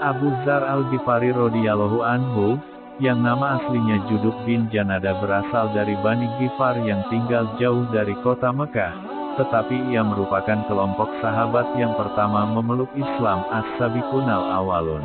Abu Dzar Al-Ghifari radhiyallahu anhu, yang nama aslinya Juduk bin Janada, berasal dari Bani Ghifar yang tinggal jauh dari kota Mekah, tetapi ia merupakan kelompok sahabat yang pertama memeluk Islam, as-sabiqunal awalun.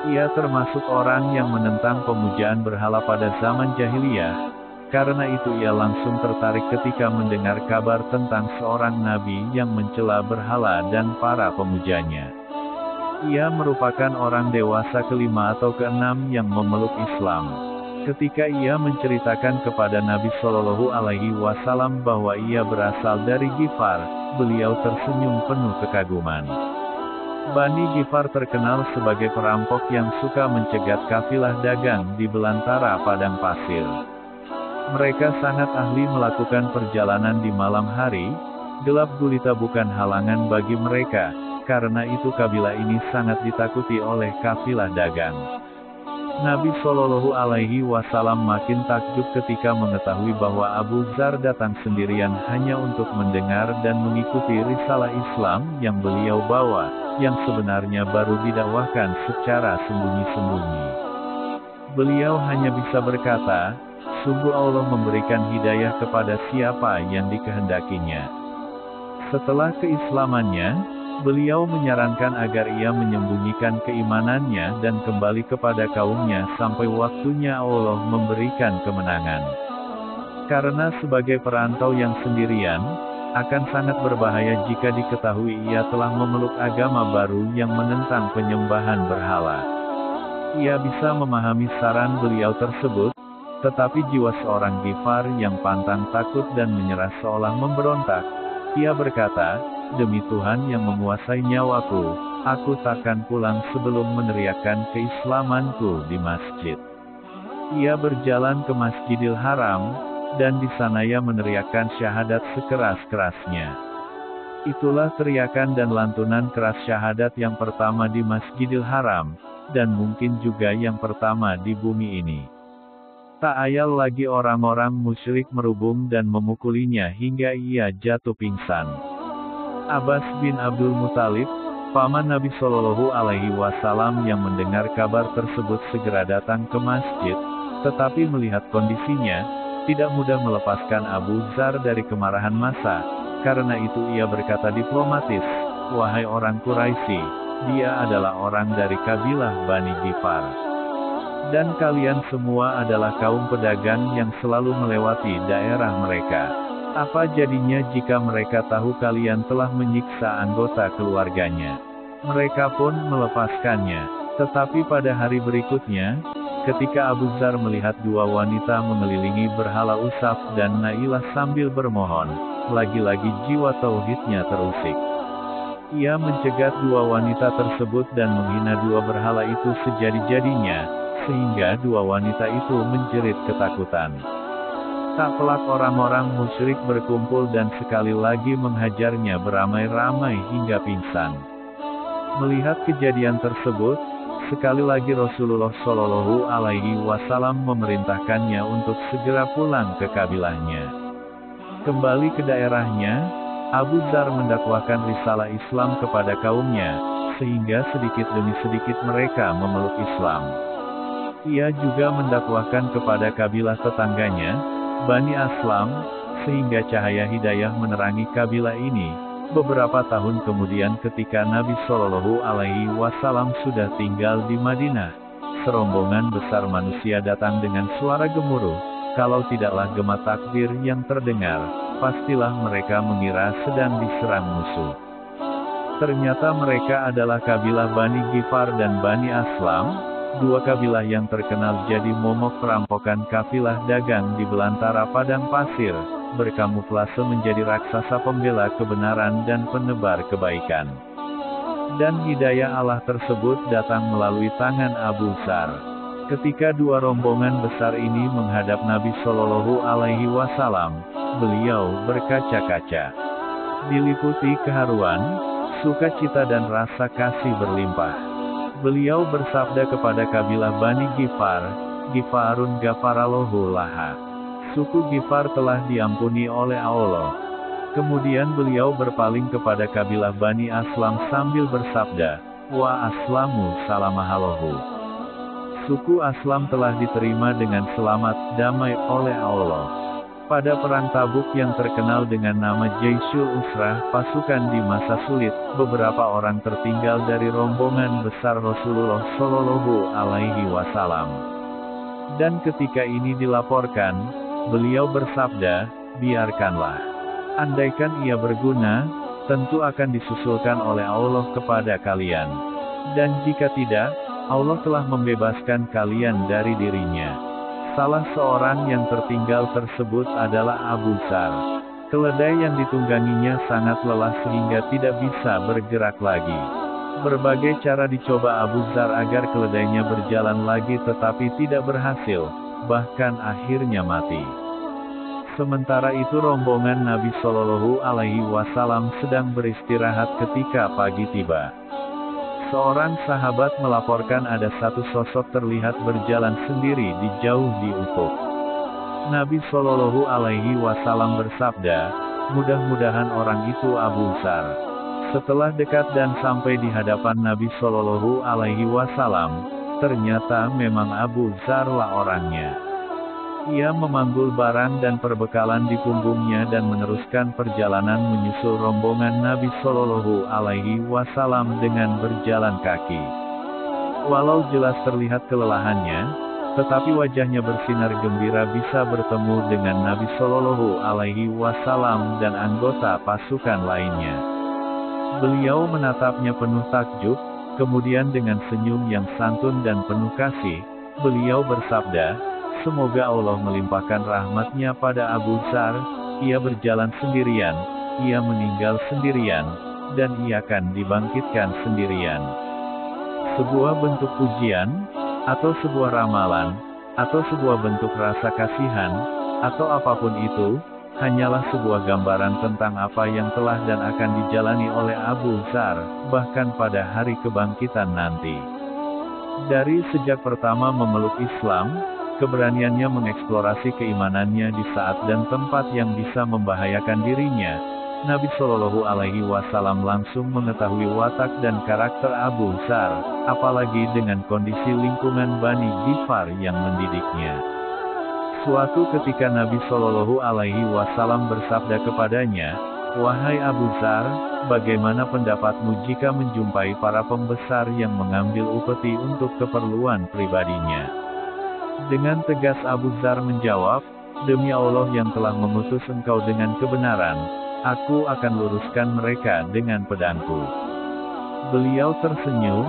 Ia termasuk orang yang menentang pemujaan berhala pada zaman jahiliyah. Karena itu ia langsung tertarik ketika mendengar kabar tentang seorang nabi yang mencela berhala dan para pemujanya. Ia merupakan orang dewasa kelima atau keenam yang memeluk Islam. Ketika ia menceritakan kepada Nabi Shallallahu Alaihi Wasallam bahwa ia berasal dari Ghifar, beliau tersenyum penuh kekaguman. Bani Ghifar terkenal sebagai perampok yang suka mencegat kafilah dagang di belantara padang pasir. Mereka sangat ahli melakukan perjalanan di malam hari. Gelap gulita bukan halangan bagi mereka, karena itu kabilah ini sangat ditakuti oleh kafilah dagang. Nabi Shallallahu Alaihi Wasallam makin takjub ketika mengetahui bahwa Abu Dzar datang sendirian hanya untuk mendengar dan mengikuti risalah Islam yang beliau bawa, yang sebenarnya baru didakwahkan secara sembunyi-sembunyi. Beliau hanya bisa berkata, sungguh Allah memberikan hidayah kepada siapa yang dikehendakinya. Setelah keislamannya, beliau menyarankan agar ia menyembunyikan keimanannya dan kembali kepada kaumnya sampai waktunya Allah memberikan kemenangan. Karena sebagai perantau yang sendirian, akan sangat berbahaya jika diketahui ia telah memeluk agama baru yang menentang penyembahan berhala. Ia bisa memahami saran beliau tersebut, tetapi jiwa seorang Ghifar yang pantang takut dan menyerah seolah memberontak. Ia berkata, demi Tuhan yang menguasai nyawaku, aku takkan pulang sebelum meneriakkan keislamanku di masjid. Ia berjalan ke Masjidil Haram, dan di sana ia meneriakkan syahadat sekeras-kerasnya. Itulah teriakan dan lantunan keras syahadat yang pertama di Masjidil Haram, dan mungkin juga yang pertama di bumi ini. Tak ayal lagi orang-orang musyrik merubung dan memukulinya hingga ia jatuh pingsan. Abbas bin Abdul Muthalib, paman Nabi Shallallahu Alaihi Wasallam yang mendengar kabar tersebut segera datang ke masjid, tetapi melihat kondisinya, tidak mudah melepaskan Abu Dzar dari kemarahan massa. Karena itu ia berkata diplomatis, wahai orang Quraisy, dia adalah orang dari kabilah Bani Ghifar. Dan kalian semua adalah kaum pedagang yang selalu melewati daerah mereka. Apa jadinya jika mereka tahu kalian telah menyiksa anggota keluarganya? Mereka pun melepaskannya. Tetapi pada hari berikutnya, ketika Abu Dzar melihat dua wanita mengelilingi berhala Usaf dan Nailah sambil bermohon, lagi-lagi jiwa tauhidnya terusik. Ia mencegat dua wanita tersebut dan menghina dua berhala itu sejadi-jadinya, sehingga dua wanita itu menjerit ketakutan. Tak pelak orang-orang musyrik berkumpul dan sekali lagi menghajarnya beramai-ramai hingga pingsan. Melihat kejadian tersebut, sekali lagi Rasulullah Shallallahu Alaihi Wasallam memerintahkannya untuk segera pulang ke kabilahnya. Kembali ke daerahnya, Abu Dzar mendakwahkan risalah Islam kepada kaumnya, sehingga sedikit demi sedikit mereka memeluk Islam. Ia juga mendakwahkan kepada kabilah tetangganya, Bani Aslam, sehingga cahaya hidayah menerangi kabilah ini. Beberapa tahun kemudian ketika Nabi Shallallahu Alaihi Wasallam sudah tinggal di Madinah, serombongan besar manusia datang dengan suara gemuruh. Kalau tidaklah gema takbir yang terdengar, pastilah mereka mengira sedang diserang musuh. Ternyata mereka adalah kabilah Bani Ghifar dan Bani Aslam, dua kabilah yang terkenal jadi momok perampokan kafilah dagang di belantara padang pasir, berkamuflase menjadi raksasa pembela kebenaran dan penebar kebaikan. Dan hidayah Allah tersebut datang melalui tangan Abu Dzar. Ketika dua rombongan besar ini menghadap Nabi Shallallahu Alaihi Wasallam, beliau berkaca-kaca. Diliputi keharuan, sukacita dan rasa kasih berlimpah. Beliau bersabda kepada kabilah Bani Ghifar, Ghifarun Ghafarallahu laha. Suku Ghifar telah diampuni oleh Allah. Kemudian beliau berpaling kepada kabilah Bani Aslam sambil bersabda, wa aslamu salamahallahu. Suku Aslam telah diterima dengan selamat, damai oleh Allah. Pada perang Tabuk yang terkenal dengan nama Jaisyul Usrah, pasukan di masa sulit, beberapa orang tertinggal dari rombongan besar Rasulullah Shallallahu Alaihi Wasallam. Dan ketika ini dilaporkan, beliau bersabda, biarkanlah. Andaikan ia berguna, tentu akan disusulkan oleh Allah kepada kalian. Dan jika tidak, Allah telah membebaskan kalian dari dirinya. Salah seorang yang tertinggal tersebut adalah Abu Dzar. Keledai yang ditungganginya sangat lelah sehingga tidak bisa bergerak lagi. Berbagai cara dicoba Abu Dzar agar keledainya berjalan lagi tetapi tidak berhasil, bahkan akhirnya mati. Sementara itu rombongan Nabi Shallallahu Alaihi Wasallam sedang beristirahat ketika pagi tiba. Seorang sahabat melaporkan ada satu sosok terlihat berjalan sendiri di jauh di ufuk. Nabi Shallallahu Alaihi Wasallam bersabda, mudah-mudahan orang itu Abu Dzar. Setelah dekat dan sampai di hadapan Nabi Shallallahu Alaihi Wasallam, ternyata memang Abu Dzar lah orangnya. Ia memanggul barang dan perbekalan di punggungnya dan meneruskan perjalanan menyusul rombongan Nabi Shallallahu Alaihi Wasallam dengan berjalan kaki. Walau jelas terlihat kelelahannya, tetapi wajahnya bersinar gembira bisa bertemu dengan Nabi Shallallahu Alaihi Wasallam dan anggota pasukan lainnya. Beliau menatapnya penuh takjub, kemudian dengan senyum yang santun dan penuh kasih, beliau bersabda, semoga Allah melimpahkan rahmatnya pada Abu Dzar, ia berjalan sendirian, ia meninggal sendirian, dan ia akan dibangkitkan sendirian. Sebuah bentuk pujian, atau sebuah ramalan, atau sebuah bentuk rasa kasihan, atau apapun itu, hanyalah sebuah gambaran tentang apa yang telah dan akan dijalani oleh Abu Dzar, bahkan pada hari kebangkitan nanti. Dari sejak pertama memeluk Islam, keberaniannya mengeksplorasi keimanannya di saat dan tempat yang bisa membahayakan dirinya, Nabi Shallallahu Alaihi Wasallam langsung mengetahui watak dan karakter Abu Dzar, apalagi dengan kondisi lingkungan Bani Ghifar yang mendidiknya. Suatu ketika Nabi Shallallahu Alaihi Wasallam bersabda kepadanya, wahai Abu Dzar, bagaimana pendapatmu jika menjumpai para pembesar yang mengambil upeti untuk keperluan pribadinya? Dengan tegas Abu Dzar menjawab, demi Allah yang telah mengutus engkau dengan kebenaran, aku akan luruskan mereka dengan pedangku. Beliau tersenyum,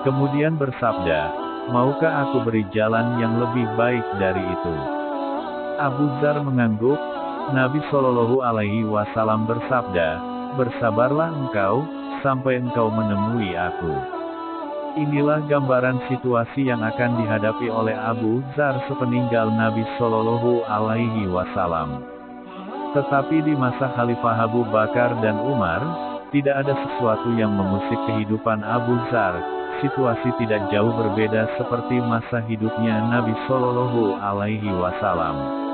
kemudian bersabda, maukah aku beri jalan yang lebih baik dari itu? Abu Dzar mengangguk. Nabi Shallallahu Alaihi Wasallam bersabda, bersabarlah engkau, sampai engkau menemui aku. Inilah gambaran situasi yang akan dihadapi oleh Abu Dzar sepeninggal Nabi Shallallahu Alaihi Wasallam. Tetapi di masa Khalifah Abu Bakar dan Umar, tidak ada sesuatu yang mengusik kehidupan Abu Dzar. Situasi tidak jauh berbeda seperti masa hidupnya Nabi Shallallahu Alaihi Wasallam.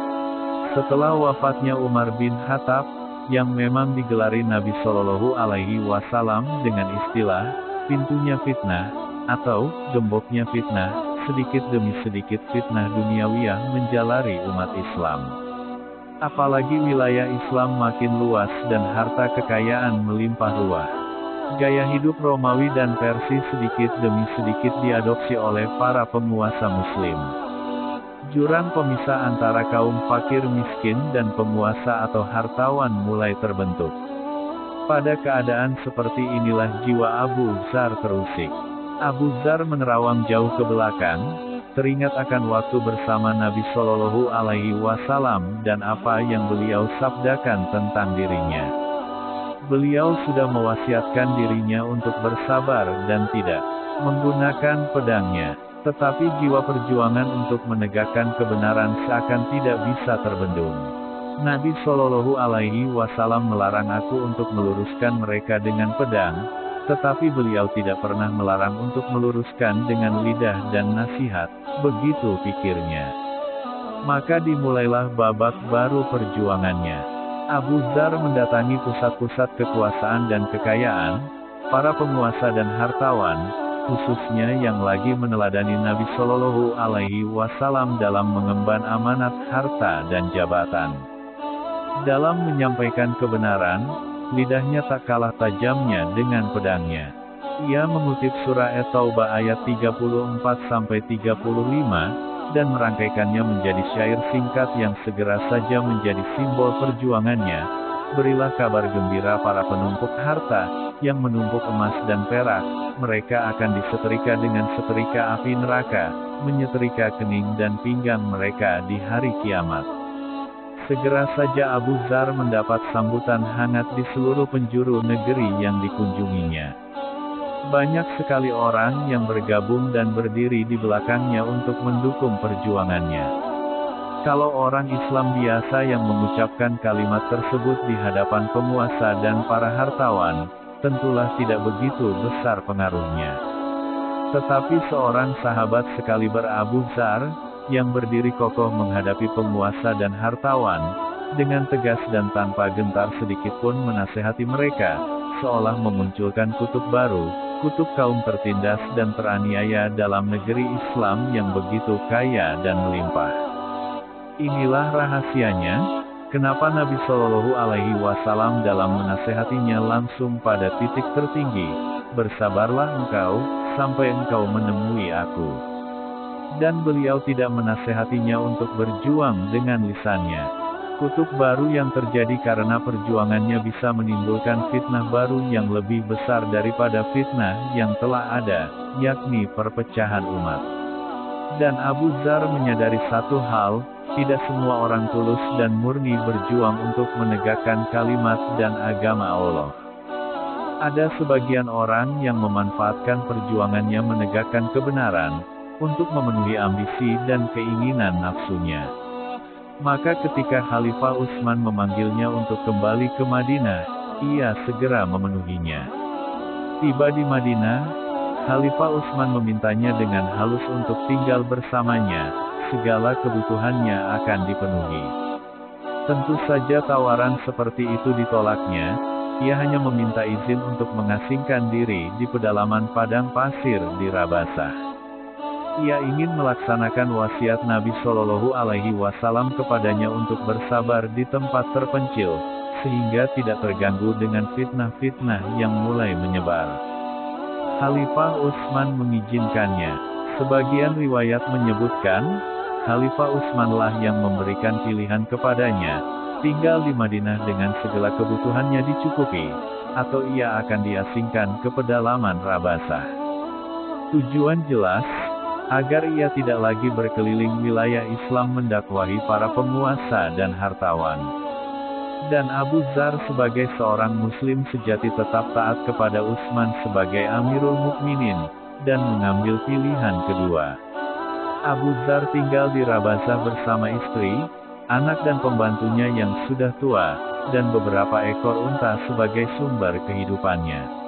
Setelah wafatnya Umar bin Khattab, yang memang digelari Nabi Shallallahu Alaihi Wasallam dengan istilah pintunya fitnah, atau gemboknya fitnah, sedikit demi sedikit fitnah duniawiyah menjalari umat Islam. Apalagi wilayah Islam makin luas dan harta kekayaan melimpah ruah. Gaya hidup Romawi dan Persia sedikit demi sedikit diadopsi oleh para penguasa Muslim. Jurang pemisah antara kaum fakir miskin dan penguasa atau hartawan mulai terbentuk. Pada keadaan seperti inilah jiwa Abu Dzar terusik. Abu Dzar menerawang jauh ke belakang, teringat akan waktu bersama Nabi Shallallahu Alaihi Wasallam dan apa yang beliau sabdakan tentang dirinya. Beliau sudah mewasiatkan dirinya untuk bersabar dan tidak menggunakan pedangnya, tetapi jiwa perjuangan untuk menegakkan kebenaran seakan tidak bisa terbendung. Nabi Shallallahu Alaihi Wasallam melarang aku untuk meluruskan mereka dengan pedang, tetapi beliau tidak pernah melarang untuk meluruskan dengan lidah dan nasihat, begitu pikirnya. Maka dimulailah babak baru perjuangannya. Abu Dzar mendatangi pusat-pusat kekuasaan dan kekayaan, para penguasa dan hartawan, khususnya yang lagi meneladani Nabi Shallallahu Alaihi Wasallam dalam mengemban amanat harta dan jabatan. Dalam menyampaikan kebenaran, lidahnya tak kalah tajamnya dengan pedangnya. Ia mengutip surah At-Taubah ayat 34-35, dan merangkaikannya menjadi syair singkat yang segera saja menjadi simbol perjuangannya. Berilah kabar gembira para penumpuk harta, yang menumpuk emas dan perak, mereka akan disetrika dengan setrika api neraka, menyetrika kening dan pinggang mereka di hari kiamat. Segera saja Abu Dzar mendapat sambutan hangat di seluruh penjuru negeri yang dikunjunginya. Banyak sekali orang yang bergabung dan berdiri di belakangnya untuk mendukung perjuangannya. Kalau orang Islam biasa yang mengucapkan kalimat tersebut di hadapan penguasa dan para hartawan, tentulah tidak begitu besar pengaruhnya. Tetapi seorang sahabat sekaliber Abu Dzar, yang berdiri kokoh menghadapi penguasa dan hartawan, dengan tegas dan tanpa gentar sedikitpun menasehati mereka, seolah memunculkan kutub baru, kutub kaum tertindas dan teraniaya dalam negeri Islam yang begitu kaya dan melimpah. Inilah rahasianya, kenapa Nabi Shallallahu Alaihi Wasallam dalam menasehatinya langsung pada titik tertinggi, bersabarlah engkau, sampai engkau menemui aku. Dan beliau tidak menasehatinya untuk berjuang dengan lisannya. Kutub baru yang terjadi karena perjuangannya bisa menimbulkan fitnah baru yang lebih besar daripada fitnah yang telah ada, yakni perpecahan umat. Dan Abu Dzar menyadari satu hal, tidak semua orang tulus dan murni berjuang untuk menegakkan kalimat dan agama Allah. Ada sebagian orang yang memanfaatkan perjuangannya menegakkan kebenaran, untuk memenuhi ambisi dan keinginan nafsunya. Maka ketika Khalifah Utsman memanggilnya untuk kembali ke Madinah, ia segera memenuhinya. Tiba di Madinah, Khalifah Utsman memintanya dengan halus untuk tinggal bersamanya, segala kebutuhannya akan dipenuhi. Tentu saja tawaran seperti itu ditolaknya, ia hanya meminta izin untuk mengasingkan diri di pedalaman padang pasir di Rabasah. Ia ingin melaksanakan wasiat Nabi Shallallahu Alaihi Wasallam kepadanya untuk bersabar di tempat terpencil, sehingga tidak terganggu dengan fitnah-fitnah yang mulai menyebar. Khalifah Utsman mengizinkannya. Sebagian riwayat menyebutkan, Khalifah Utsmanlah yang memberikan pilihan kepadanya, tinggal di Madinah dengan segala kebutuhannya dicukupi, atau ia akan diasingkan ke pedalaman Rabasah. Tujuan jelas, agar ia tidak lagi berkeliling wilayah Islam mendakwahi para penguasa dan hartawan. Dan Abu Dzar sebagai seorang muslim sejati tetap taat kepada Utsman sebagai Amirul Mukminin, dan mengambil pilihan kedua. Abu Dzar tinggal di Rabasah bersama istri, anak dan pembantunya yang sudah tua, dan beberapa ekor unta sebagai sumber kehidupannya.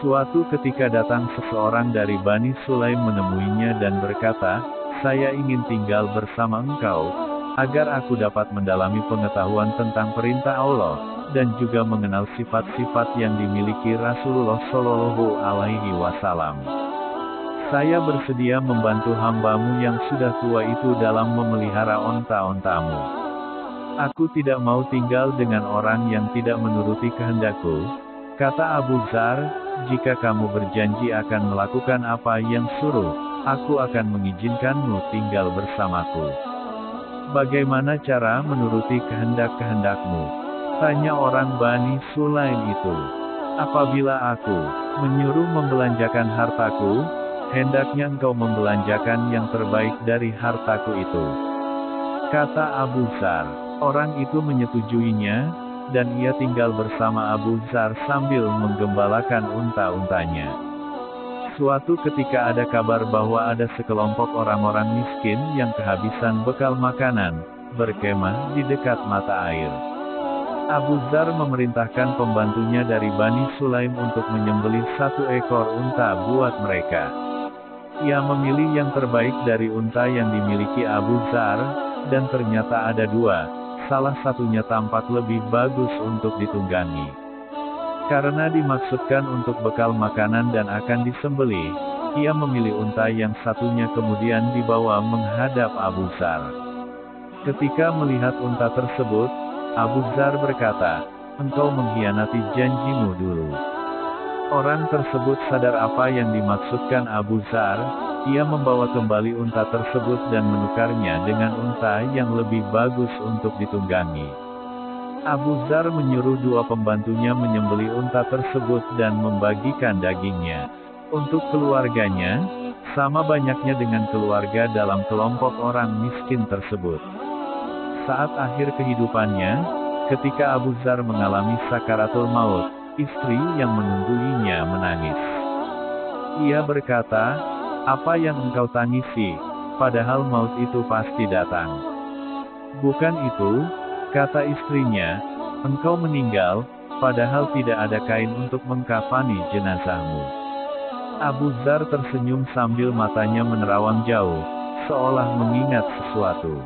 Suatu ketika datang seseorang dari Bani Sulaim menemuinya dan berkata, "Saya ingin tinggal bersama engkau, agar aku dapat mendalami pengetahuan tentang perintah Allah, dan juga mengenal sifat-sifat yang dimiliki Rasulullah Shallallahu Alaihi Wasallam. Saya bersedia membantu hambamu yang sudah tua itu dalam memelihara onta-ontamu. Aku tidak mau tinggal dengan orang yang tidak menuruti kehendakku," kata Abu Dzar. "Jika kamu berjanji akan melakukan apa yang suruh, aku akan mengizinkanmu tinggal bersamaku." "Bagaimana cara menuruti kehendak-kehendakmu?" tanya orang Bani Sulaim itu. "Apabila aku menyuruh membelanjakan hartaku, hendaknya engkau membelanjakan yang terbaik dari hartaku itu," kata Abu Dzar. Orang itu menyetujuinya, dan ia tinggal bersama Abu Dzar sambil menggembalakan unta-untanya. Suatu ketika ada kabar bahwa ada sekelompok orang-orang miskin yang kehabisan bekal makanan, berkemah di dekat mata air. Abu Dzar memerintahkan pembantunya dari Bani Sulaim untuk menyembelih 1 ekor unta buat mereka. Ia memilih yang terbaik dari unta yang dimiliki Abu Dzar, dan ternyata ada 2. Salah satunya tampak lebih bagus untuk ditunggangi. Karena dimaksudkan untuk bekal makanan dan akan disembelih, ia memilih unta yang satunya kemudian dibawa menghadap Abu Dzar. Ketika melihat unta tersebut, Abu Dzar berkata, "Engkau mengkhianati janjimu dulu." Orang tersebut sadar apa yang dimaksudkan Abu Dzar. Ia membawa kembali unta tersebut dan menukarnya dengan unta yang lebih bagus untuk ditunggangi. Abu Dzar menyuruh dua pembantunya menyembelih unta tersebut dan membagikan dagingnya untuk keluarganya, sama banyaknya dengan keluarga dalam kelompok orang miskin tersebut. Saat akhir kehidupannya, ketika Abu Dzar mengalami sakaratul maut, istri yang menungguinya menangis. Ia berkata, "Apa yang engkau tangisi? Padahal maut itu pasti datang." "Bukan itu," kata istrinya, "engkau meninggal, padahal tidak ada kain untuk mengkafani jenazahmu." Abu Dzar tersenyum sambil matanya menerawang jauh, seolah mengingat sesuatu.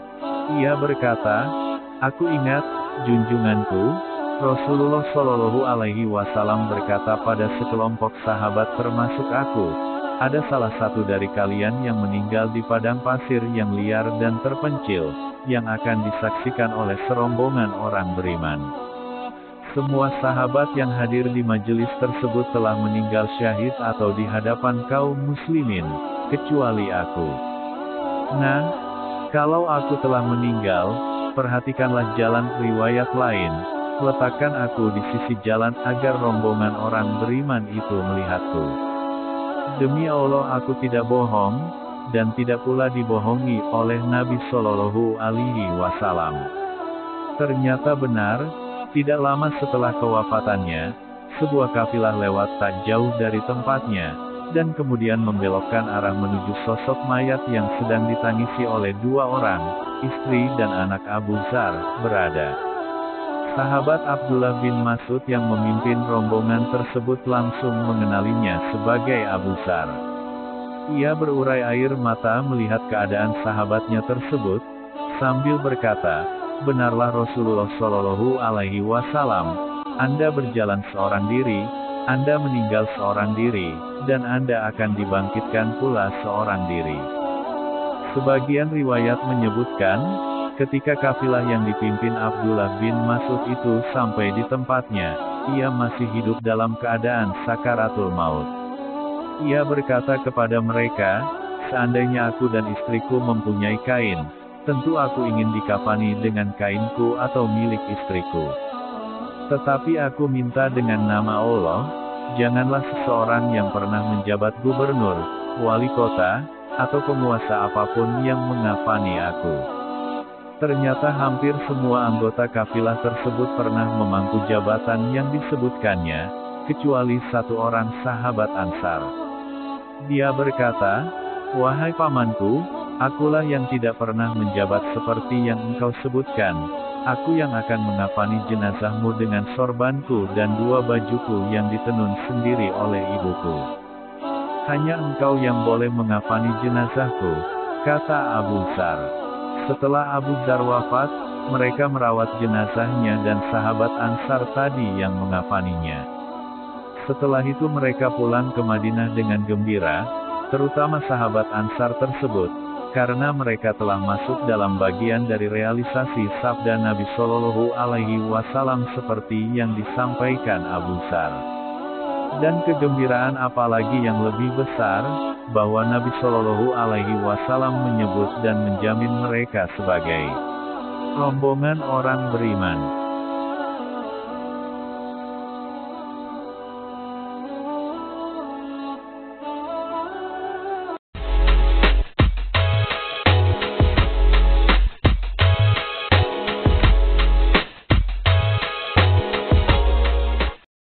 Ia berkata, "Aku ingat, junjunganku." Rasulullah Shallallahu Alaihi Wasallam berkata pada sekelompok sahabat termasuk aku, "Ada salah satu dari kalian yang meninggal di padang pasir yang liar dan terpencil, yang akan disaksikan oleh serombongan orang beriman." Semua sahabat yang hadir di majelis tersebut telah meninggal syahid atau di hadapan kaum muslimin, kecuali aku. Nah, kalau aku telah meninggal, perhatikanlah jalan riwayat lain, letakkan aku di sisi jalan agar rombongan orang beriman itu melihatku. Demi Allah aku tidak bohong, dan tidak pula dibohongi oleh Nabi Shallallahu Alaihi Wasallam. Ternyata benar, tidak lama setelah kewafatannya, sebuah kafilah lewat tak jauh dari tempatnya, dan kemudian membelokkan arah menuju sosok mayat yang sedang ditangisi oleh dua orang, istri dan anak Abu Dzar, berada. Sahabat Abdullah bin Mas'ud yang memimpin rombongan tersebut langsung mengenalinya sebagai Abu Dzar. Ia berurai air mata melihat keadaan sahabatnya tersebut, sambil berkata, "Benarlah Rasulullah Shallallahu Alaihi Wasallam, Anda berjalan seorang diri, Anda meninggal seorang diri, dan Anda akan dibangkitkan pula seorang diri." Sebagian riwayat menyebutkan, ketika kafilah yang dipimpin Abdullah bin Mas'ud itu sampai di tempatnya, ia masih hidup dalam keadaan sakaratul maut. Ia berkata kepada mereka, "Seandainya aku dan istriku mempunyai kain, tentu aku ingin dikafani dengan kainku atau milik istriku. Tetapi aku minta dengan nama Allah, janganlah seseorang yang pernah menjabat gubernur, wali kota, atau penguasa apapun yang mengafani aku." Ternyata hampir semua anggota kafilah tersebut pernah memangku jabatan yang disebutkannya, kecuali satu orang sahabat Ansar. Dia berkata, "Wahai pamanku, akulah yang tidak pernah menjabat seperti yang engkau sebutkan. Aku yang akan mengafani jenazahmu dengan sorbanku dan dua bajuku yang ditenun sendiri oleh ibuku. Hanya engkau yang boleh mengafani jenazahku," kata Abu Dzar. Setelah Abu Dzar wafat, mereka merawat jenazahnya dan sahabat Ansar tadi yang mengafaninya. Setelah itu mereka pulang ke Madinah dengan gembira, terutama sahabat Ansar tersebut, karena mereka telah masuk dalam bagian dari realisasi sabda Nabi Shallallahu Alaihi Wasallam seperti yang disampaikan Abu Dzar. Dan kegembiraan apalagi yang lebih besar, bahwa Nabi Shallallahu Alaihi Wasallam menyebut dan menjamin mereka sebagai rombongan orang beriman.